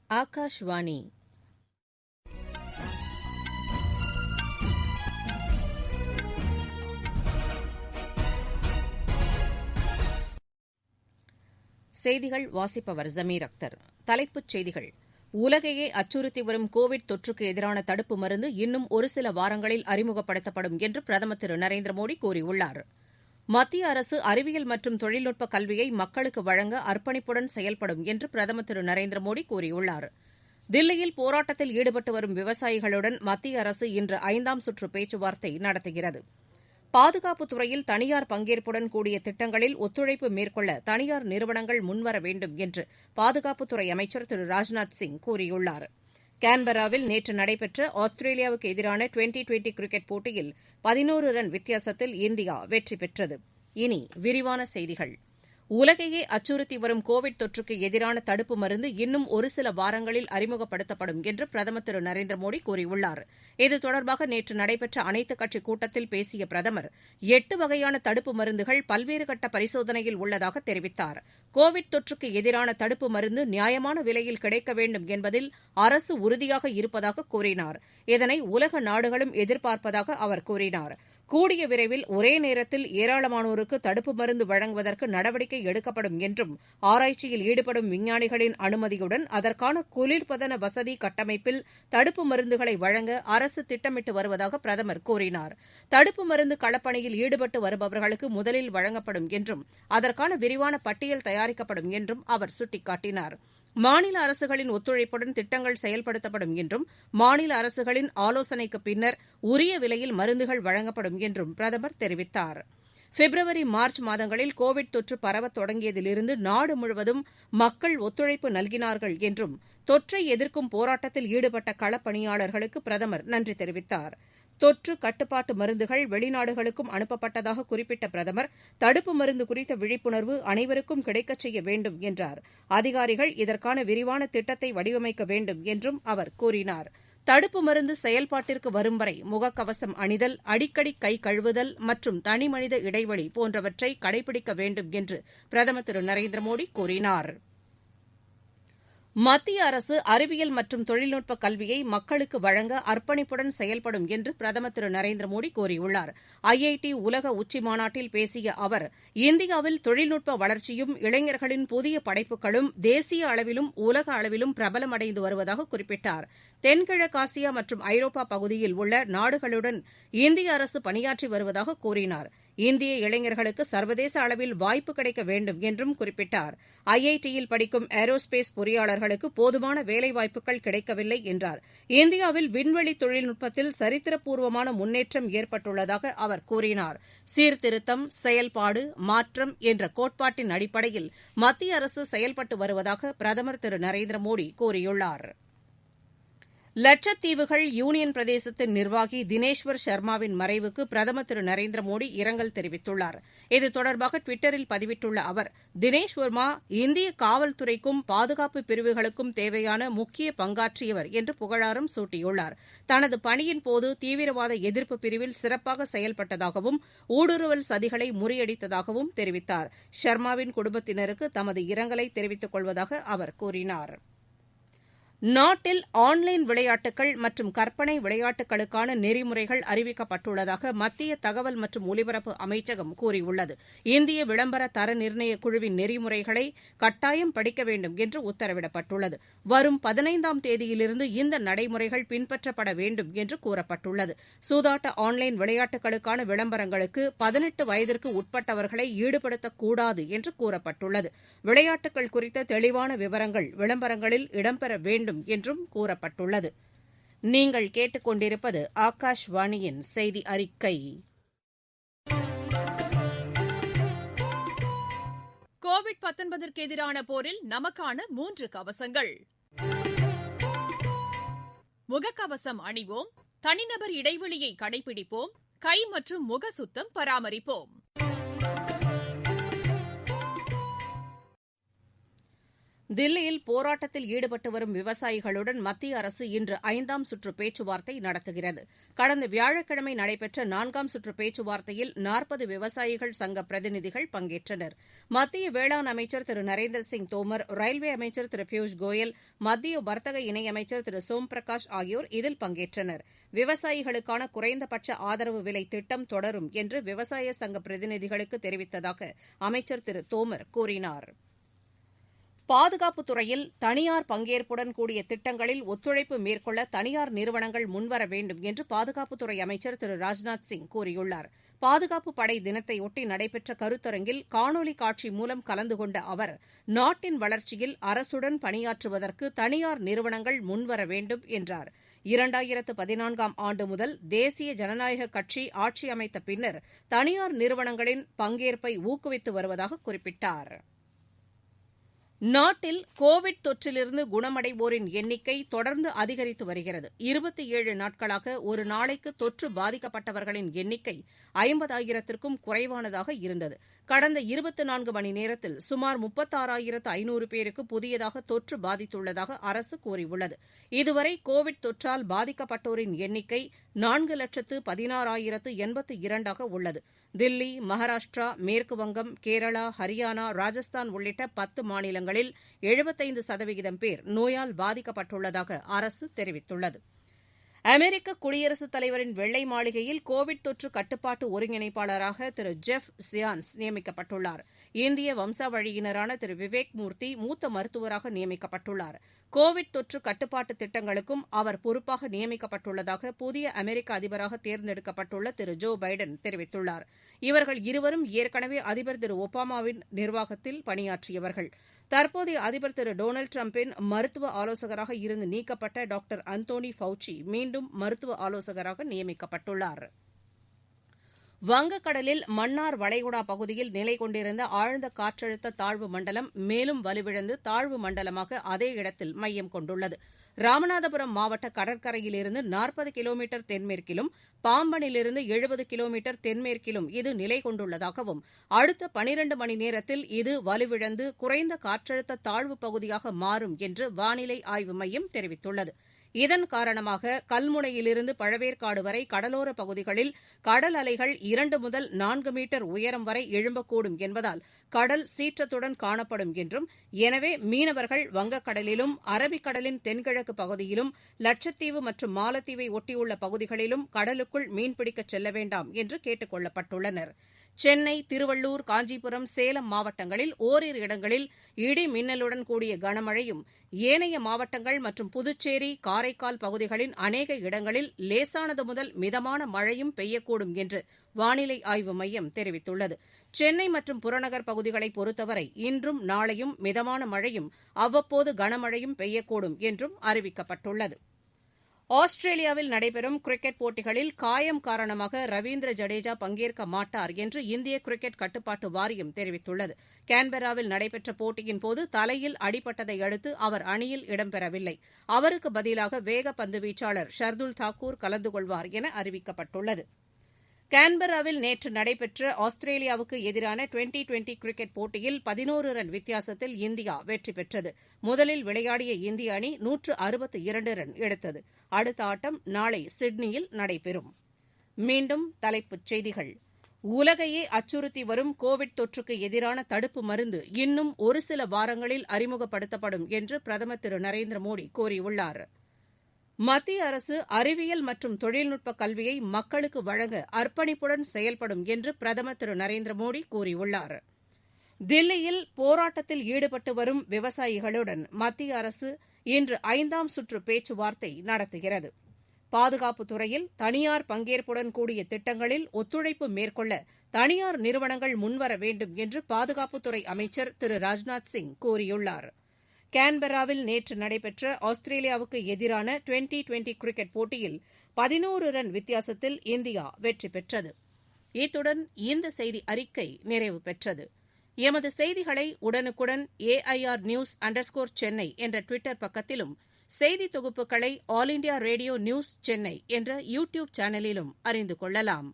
ஆகாஷ்வாணி செய்திகள் வாசிப்பவர் ஜமீர் அக்தர். தலைப்புச் செய்திகள். உலகையே அச்சுறுத்தி வரும் கோவிட் தொற்றுக்கு எதிரான தடுப்பு மருந்து இன்னும் ஒரு சில வாரங்களில் அறிமுகப்படுத்தப்படும் என்று பிரதமர் திரு நரேந்திர மோடி கூறியுள்ளார். மத்திய அரசு அறிவியல் மற்றும் தொழில்நுட்ப கல்வியை மக்களுக்கு வழங்க அர்ப்பணிப்புடன் செயல்படும் என்று பிரதமர் திரு நரேந்திர மோடி கூறியுள்ளார். தில்லியில் போராட்டத்தில் ஈடுபட்டு வரும் விவசாயிகளுடன் மத்திய அரசு இன்று 5ஆம் சுற்று பேச்சுவார்த்தை நடத்துகிறது. பாதுகாப்புத் துறையில் தனியார் பங்கேற்புடன் கூடிய திட்டங்களில் ஒத்துழைப்பு மேற்கொள்ள தனியார் நிறுவனங்கள் முன்வர வேண்டும் என்று பாதுகாப்புத்துறை அமைச்சர் திரு ராஜ்நாத் சிங் கூறியுள்ளார். கான்பெராவில் நேற்று நடைபெற்ற ஆஸ்திரேலியாவுக்கு எதிரான டுவெண்டி கிரிக்கெட் போட்டியில் 11 ரன் வித்தியாசத்தில் இந்தியா வெற்றி பெற்றது. இனி விரிவான செய்திகள். உலகையே அச்சுறுத்தி வரும் கோவிட் தொற்றுக்கு எதிரான தடுப்பு மருந்து இன்னும் ஒரு சில வாரங்களில் அறிமுகப்படுத்தப்படும் என்று பிரதமர் திரு நரேந்திர மோடி கூறியுள்ளார். இது தொடர்பாக நேற்று நடைபெற்ற அனைத்துக் கட்சிக் கூட்டத்தில் பேசிய பிரதமர் 8 வகையான தடுப்பு மருந்துகள் பல்வேறு கட்ட பரிசோதனையில் உள்ளதாக தெரிவித்தார். கோவிட் தொற்றுக்கு எதிரான தடுப்பு மருந்து நியாயமான விலையில் கிடைக்க வேண்டும் என்பதில் அரசு உறுதியாக இருப்பதாக கூறினார். இதனை உலக நாடுகளும் எதிர்பார்ப்பதாக அவர் கூறினார். கூடிய விரைவில் ஒரே நேரத்தில் ஏராளமானோருக்கு தடுப்பு மருந்து வழங்குவதற்கு நடவடிக்கை எடுக்கப்படும் என்றும் ஆராய்ச்சியில் ஈடுபடும் விஞ்ஞானிகளின் அனுமதியுடன் அதற்கான குளிர்பதன வசதி கட்டமைப்பில் தடுப்பு மருந்துகளை வழங்க அரசு திட்டமிட்டு வருவதாக பிரதமர் கூறினார். தடுப்பு மருந்து களப்பணியில் ஈடுபட்டு வருபவர்களுக்கு முதலில் வழங்கப்படும் என்றும் அதற்கான விரிவான பட்டியல் தயாரிக்கப்படும் என்றும் அவர் சுட்டிக்காட்டினார். மாநில அரசுகளின் ஒத்துழைப்புடன் திட்டங்கள் செயல்படுத்தப்படும் என்றும் மாநில அரசுகளின் ஆலோசனைக்கு பின்னர் உரிய விலையில் மருந்துகள் வழங்கப்படும் என்றும் பிரதமர் தெரிவித்தார். பிப்ரவரி மார்ச் மாதங்களில் கோவிட் தொற்று பரவத் தொடங்கியதிலிருந்து நாடு முழுவதும் மக்கள் ஒத்துழைப்பு நல்கினார்கள் என்றும் தொற்றை எதிர்க்கும் போராட்டத்தில் ஈடுபட்ட களப்பணியாளர்களுக்கு பிரதமர் நன்றி தெரிவித்தார். தொற்று கட்டுப்பாட்டு மருந்துகள் வெளிநாடுகளுக்கும் அனுப்பப்பட்டதாக குறிப்பிட்ட பிரதமர் தடுப்பு மருந்து குறித்த விழிப்புணர்வு அனைவருக்கும் கிடைக்கச் செய்ய வேண்டும் என்றார். அதிகாரிகள் இதற்கான விரிவான திட்டத்தை வடிவமைக்க வேண்டும் என்றும் அவர் கூறினார். தடுப்பு மருந்து செயல்பாட்டிற்கு வரும் வரை முகக்கவசம் அணிதல், அடிக்கடி கை கழுவுதல் மற்றும் தனிமனித இடைவெளி போன்றவற்றை கடைபிடிக்க வேண்டும் என்று பிரதமர் திரு நரேந்திர மோடி கூறினார். மத்திய அரசு அறிவியல் மற்றும் தொழில்நுட்ப கல்வியை மக்களுக்கு வழங்க அர்ப்பணிப்புடன் செயல்படும் என்று பிரதமர் திரு நரேந்திர மோடி கூறியுள்ளார். IIT உலக உச்சிமாநாட்டில் பேசிய அவர், இந்தியாவில் தொழில்நுட்ப வளர்ச்சியும் இளைஞர்களின் புதிய படைப்புகளும் தேசிய அளவிலும் உலக அளவிலும் பிரபலமடைந்து வருவதாக குறிப்பிட்டார். தென்கிழக்காசியா மற்றும் ஐரோப்பா பகுதியில் உள்ள நாடுகளுடன் இந்திய அரசு பணியாற்றி வருவதாக கூறினார். இந்திய இளைஞர்களுக்கு சர்வதேச அளவில் வாய்ப்பு கிடைக்க வேண்டும் என்றும் குறிப்பிட்டார். IIT-யில் படிக்கும் ஏரோஸ்பேஸ் பொறியாளர்களுக்கு போதுமான வேலைவாய்ப்புகள் கிடைக்கவில்லை என்றார். இந்தியாவில் விண்வெளி தொழில்நுட்பத்தில் சரித்திரப்பூர்வமான முன்னேற்றம் ஏற்பட்டுள்ளதாக அவர் கூறினார். சீர்திருத்தம், செயல்பாடு, மாற்றம் என்ற கோட்பாட்டின் அடிப்படையில் மத்திய அரசு செயல்பட்டு வருவதாக பிரதமர் திரு நரேந்திர மோடி கூறியுள்ளார். லட்சத்தீவுகள் யூனியன் பிரதேசத்தின் நிர்வாகி தினேஷ்வர் சர்மாவின் மறைவுக்கு பிரதமர் திரு நரேந்திர மோடி இரங்கல் தெரிவித்துள்ளார். இது தொடர்பாக டுவிட்டரில் பதிவிட்டுள்ள அவர், தினேஷ் வர்மா இந்திய காவல்துறைக்கும் பாதுகாப்பு பிரிவுகளுக்கும் தேவையான முக்கிய பங்காற்றியவர் என்று புகழாரம் சூட்டியுள்ளார். தனது பணியின் போது தீவிரவாத எதிர்ப்பு பிரிவில் சிறப்பாக செயல்பட்டதாகவும் ஊடுருவல் சதிகளை முறியடித்ததாகவும் தெரிவித்தார். ஷர்மாவின் குடும்பத்தினருக்கு தமது இரங்கலை தெரிவித்துக் கொள்வதாக அவர் கூறினார். நாட்டில் ஆன்லைன் விளையாட்டுகள் மற்றும் கற்பனை விளையாட்டுகளுக்கான நெறிமுறைகள் அறிவிக்கப்பட்டுள்ளதாக மத்திய தகவல் மற்றும் ஒலிபரப்பு அமைச்சகம் கூறியுள்ளது. இந்திய விளம்பர தர நிர்ணய குழுவின் நெறிமுறைகளை கட்டாயம் படிக்க வேண்டும் என்று உத்தரவிடப்பட்டுள்ளது. வரும் 15ஆம் தேதியிலிருந்து இந்த நடைமுறைகள் பின்பற்றப்பட வேண்டும் என்று கூறப்பட்டுள்ளது. சூதாட்ட ஆன்லைன் விளையாட்டுகளுக்கான விளம்பரங்களுக்கு 18 வயதிற்கு உட்பட்டவர்களை ஈடுபடுத்தக்கூடாது என்று கூறப்பட்டுள்ளது. விளையாட்டுகள் குறித்த தெளிவான விவரங்கள் விளம்பரங்களில் இடம்பெற வேண்டும் என்றும் கூறப்பட்டுள்ளது. நீங்கள் கேட்டுக்கொண்டிருப்பது ஆகாஷ்வாணியின் செய்தி அறிக்கை. கோவிட்-19ற்கு எதிரான போரில் நமக்கான 3 கவசங்கள். முகக்கவசம் அணிவோம், தனிநபர் இடைவெளியை கடைபிடிப்போம், கை மற்றும் முக சுத்தம் பராமரிப்போம். தில்லியில் போராட்டத்தில் ஈடுபட்டு வரும் விவசாயிகளுடன் மத்திய அரசு இன்று 5ஆம் சுற்று பேச்சுவார்த்தை நடத்துகிறது. கடந்த வியாழக்கிழமை நடைபெற்ற 4ஆம் சுற்று பேச்சுவார்த்தையில் 40 விவசாயிகள் சங்க பிரதிநிதிகள் பங்கேற்றனர். மத்திய வேளாண் அமைச்சர் திரு நரேந்திர சிங் தோமர், ரயில்வே அமைச்சர் திரு பியூஷ் கோயல், மத்திய வர்த்தக இணையமைச்சர் திரு சோம் பிரகாஷ் ஆகியோர் இதில் பங்கேற்றனர். விவசாயிகளுக்கான குறைந்தபட்ச ஆதரவு விலை திட்டம் தொடரும் என்று விவசாய சங்க பிரதிநிதிகளுக்கு தெரிவித்ததாக அமைச்சர் திரு தோமர் கூறினார். பாதுகாப்புத் துறையில் தனியார் பங்கேற்புடன் கூடிய திட்டங்களில் ஒத்துழைப்பு மேற்கொள்ள தனியார் நிறுவனங்கள் முன்வர வேண்டும் என்று பாதுகாப்புத்துறை அமைச்சர் திரு ராஜ்நாத் சிங் கூறியுள்ளார். பாதுகாப்பு படை தினத்தையொட்டி நடைபெற்ற கருத்தரங்கில் காணொலி காட்சி மூலம் கலந்து கொண்ட அவர், நாட்டின் வளர்ச்சியில் அரசுடன் பணியாற்றுவதற்கு தனியார் நிறுவனங்கள் முன்வர வேண்டும் என்றார். 2014ஆம் ஆண்டு முதல் தேசிய ஜனநாயக கட்சி ஆட்சி அமைத்த பின்னர் தனியார் நிறுவனங்களின் பங்கேற்பை ஊக்குவித்து வருவதாக குறிப்பிட்டார். நாட்டில் கோவிட் தொற்றிலிருந்து குணமடைவோரின் எண்ணிக்கை தொடர்ந்து அதிகரித்து வருகிறது. 27 நாட்களாக ஒரு நாளைக்கு தொற்று பாதிக்கப்பட்டவர்களின் எண்ணிக்கை 50,000த்திற்கும் குறைவானதாக இருந்தது. கடந்த 24 மணி நேரத்தில் சுமார் 36,500 பேருக்கு புதியதாக தொற்று பாதித்துள்ளதாக அரசு கூறியுள்ளது. இதுவரை கோவிட் தொற்றால் பாதிக்கப்பட்டோரின் எண்ணிக்கை 4,16,082 உள்ளது. தில்லி, மகாராஷ்டிரா, மேற்குவங்கம், கேரளா, ஹரியானா, ராஜஸ்தான் உள்ளிட்ட 10 மாநிலங்களில் 75% பேர் நோயால் பாதிக்கப்பட்டுள்ளதாக அரசு தெரிவித்துள்ளது. அமெரிக்க குடியரசுத் தலைவரின் வெள்ளை மாளிகையில் கோவிட் தொற்று கட்டுப்பாட்டு ஒருங்கிணைப்பாளராக திரு ஜெஃப் சியான்ஸ் நியமிக்கப்பட்டுள்ளார். இந்திய வம்சாவழியினரான திரு விவேக் மூர்த்தி மூத்த மருத்துவராக நியமிக்கப்பட்டுள்ளார். கோவிட் தொற்று கட்டுப்பாட்டு திட்டங்களுக்கும் அவர் பொறுப்பாக நியமிக்கப்பட்டுள்ளதாக புதிய அமெரிக்க அதிபராக தேர்ந்தெடுக்கப்பட்டுள்ள திரு ஜோ பைடன் தெரிவித்துள்ளார். இவர்கள் இருவரும் ஏற்கனவே அதிபர் திரு ஒபாமாவின் நிர்வாகத்தில் பணியாற்றியவர்கள். தற்போதைய அதிபர் திரு டொனால்டு டிரம்பின் மருத்துவ ஆலோசகராக இருந்து நீக்கப்பட்ட டாக்டர் அந்தோனி ஃபவுச்சி மீண்டும் மருத்துவ ஆலோசகராக நியமிக்கப்பட்டுள்ளார். வங்கக்கடலில் மன்னார் வளைகுடா பகுதியில் நிலை கொண்டிருந்த ஆழ்ந்த காற்றழுத்த தாழ்வு மண்டலம் மேலும் வலுவிழந்து தாழ்வு மண்டலமாக அதே இடத்தில் மையம் கொண்டுள்ளது. ராமநாதபுரம் மாவட்ட கடற்கரையிலிருந்து 40 கிலோமீட்டர் தென்மேற்கிலும், பாம்பனிலிருந்து 70 கிலோமீட்டர் தென்மேற்கிலும் இது நிலை கொண்டுள்ளதாகவும், அடுத்த 12 மணி நேரத்தில் இது வலுவிழந்து குறைந்த காற்றழுத்த தாழ்வு பகுதியாக மாறும் என்று வானிலை ஆய்வு மையம் தெரிவித்துள்ளது. இதன் காரணமாக கல்முனையிலிருந்து பழவேற்காடு வரை கடலோர பகுதிகளில் கடல் அலைகள் 2 முதல் 4 மீட்டர் உயரம் வரை எழும்பக்கூடும் என்பதால் கடல் சீற்றத்துடன் காணப்படும் என்றும், எனவே மீனவர்கள் வங்கக்கடலிலும், அரபிக்கடலின் தென்கிழக்கு பகுதியிலும், லட்சத்தீவு மற்றும் மாலத்தீவை ஒட்டியுள்ள பகுதிகளிலும் கடலுக்குள் மீன்பிடிக்கச் செல்ல வேண்டாம் என்று கேட்டுக் கொள்ளப்பட்டுள்ளனர். சென்னை, திருவள்ளூர், காஞ்சிபுரம், சேலம் மாவட்டங்களில் ஓரிரு இடங்களில் இடி மின்னலுடன் கூடிய கனமழையும், ஏனைய மாவட்டங்கள் மற்றும் புதுச்சேரி, காரைக்கால் பகுதிகளின் அநேக இடங்களில் லேசானது முதல் மிதமான மழையும் பெய்யக்கூடும் என்று வானிலை ஆய்வு மையம் தெரிவித்துள்ளது. சென்னை மற்றும் புறநகர் பகுதிகளை பொறுத்தவரை இன்றும் நாளையும் மிதமான மழையும் அவ்வப்போது கனமழையும் பெய்யக்கூடும் என்றும் அறிவிக்கப்பட்டுள்ளது. ஆஸ்திரேலியாவில் நடைபெறும் கிரிக்கெட் போட்டிகளில் காயம் காரணமாக ரவீந்திர ஜடேஜா பங்கேற்க மாட்டார் என்று இந்திய கிரிக்கெட் கட்டுப்பாட்டு வாரியம் தெரிவித்துள்ளது. கான்பெராவில் நடைபெற்ற போட்டியின்போது தலையில் அடிபட்டதை அடுத்து அவர் அணியில் இடம்பெறவில்லை. அவருக்கு பதிலாக வேக பந்துவீச்சாளர் ஷர்துல் தாக்கூர் கலந்து கொள்வார் என அறிவிக்கப்பட்டுள்ளது. கான்பெராவில் நேற்று நடைபெற்ற ஆஸ்திரேலியாவுக்கு எதிரான டுவெண்டி கிரிக்கெட் போட்டியில் 11 ரன் வித்தியாசத்தில் இந்தியா வெற்றி பெற்றது. முதலில் விளையாடிய இந்திய அணி 162 ரன் எடுத்தது. அடுத்த ஆட்டம் நாளை சிட்னியில் நடைபெறும். மீண்டும் தலைப்புச் செய்திகள். உலகையே அச்சுறுத்தி வரும் கோவிட் தொற்றுக்கு எதிரான தடுப்பு மருந்து இன்னும் ஒரு சில வாரங்களில் அறிமுகப்படுத்தப்படும் என்று பிரதமர் திரு நரேந்திர மோடி கூறியுள்ளார். மத்திய அரசு அறிவியல் மற்றும் தொழில்நுட்ப கல்வியை மக்களுக்கு வழங்க அர்ப்பணிப்புடன் செயல்படும் என்று பிரதமர் திரு நரேந்திர மோடி கூறியுள்ளார். தில்லியில் போராட்டத்தில் ஈடுபட்டு வரும் விவசாயிகளுடன் மத்திய அரசு இன்று 5ஆம் சுற்று பேச்சுவார்த்தை நடத்துகிறது. பாதுகாப்புத் துறையில் தனியார் பங்கேற்புடன் கூடிய திட்டங்களில் ஒத்துழைப்பு மேற்கொள்ள தனியார் நிறுவனங்கள் முன்வர வேண்டும் என்று பாதுகாப்புத்துறை அமைச்சர் திரு ராஜ்நாத் சிங் கூறியுள்ளார். கான்பெராவில் நேற்று நடைபெற்ற ஆஸ்திரேலியாவுக்கு எதிரான டுவெண்டி கிரிக்கெட் போட்டியில் 11 ரன் வித்தியாசத்தில் இந்தியா வெற்றி பெற்றது. இத்துடன் இந்த செய்தி அறிக்கை நிறைவு பெற்றது. எமது செய்திகளை உடனுக்குடன் AIR News_Chennai என்ற டுவிட்டர் பக்கத்திலும், செய்தி தொகுப்புகளை all India radio news Chennai என்ற யூ டியூப் சேனலிலும் அறிந்து கொள்ளலாம்.